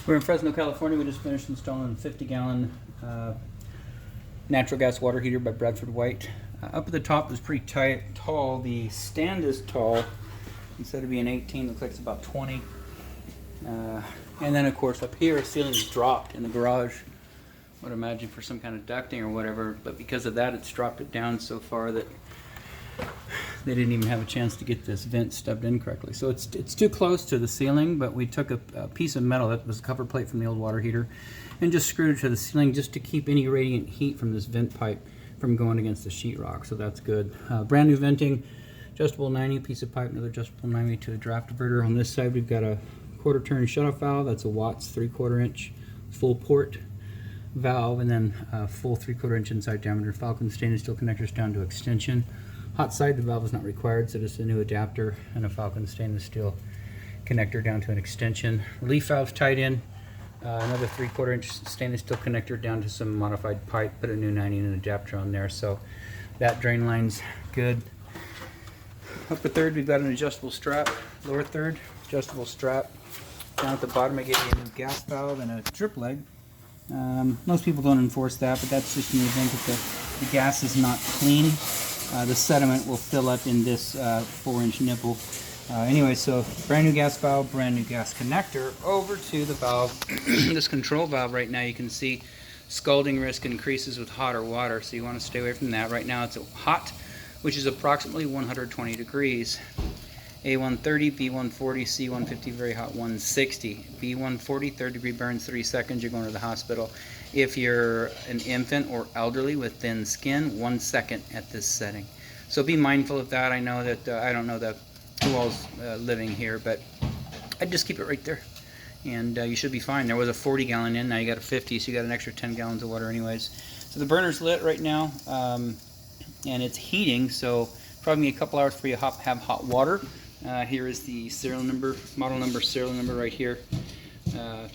We're in Fresno, California. We just finished installing a 50-gallon natural gas water heater by Bradford White. Up at the top is pretty tall. The stand is tall. Instead of being 18, looks like it's about 20. And then, of course, up here, the ceiling's dropped in the garage. I would imagine for some kind of ducting or whatever, but because of that, it's dropped it down so far that they didn't even have a chance to get this vent stubbed in correctly. So it's too close to the ceiling, but we took a piece of metal that was a cover plate from the old water heater and just screwed it to the ceiling just to keep any radiant heat from this vent pipe from going against the sheetrock. So that's good. Brand new venting, adjustable 90 piece of pipe, another adjustable 90 to a draft diverter. On this side, we've got a quarter turn shutoff valve. That's a Watts 3/4 inch full port valve, and then a full 3/4 inch inside diameter Falcon stainless steel connectors down to extension. Hot side, the valve is not required, so just a new adapter and a Falcon stainless steel connector down to an extension. Relief valves tied in, another 3/4 inch stainless steel connector down to some modified pipe, put a new 90 and an adapter on there, so that drain line's good. Upper third, we've got an adjustable strap. Lower third, adjustable strap. Down at the bottom, I gave you a new gas valve and a drip leg. Most people don't enforce that, but that's just in the event that the gas is not clean. The sediment will fill up in this 4-inch nipple. Anyway, so brand new gas valve, brand new gas connector. Over to the valve, this control valve right now, you can see scalding risk increases with hotter water, so you want to stay away from that. Right now it's hot, which is approximately 120 degrees. A130, B140, C150, very hot 160. B140, third degree burns 3 seconds, you're going to the hospital. If you're an infant or elderly with thin skin, 1 second at this setting. So be mindful of that. I know that, I don't know who all's living here, but I'd just keep it right there. And you should be fine. There was a 40-gallon in, now you got a 50, so you got an extra 10 gallons of water anyways. So the burner's lit right now, and it's heating, so probably a couple hours before you have hot water. Here is the serial number, model number, serial number right here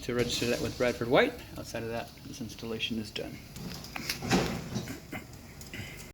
to register that with Bradford White. Outside of that, this installation is done.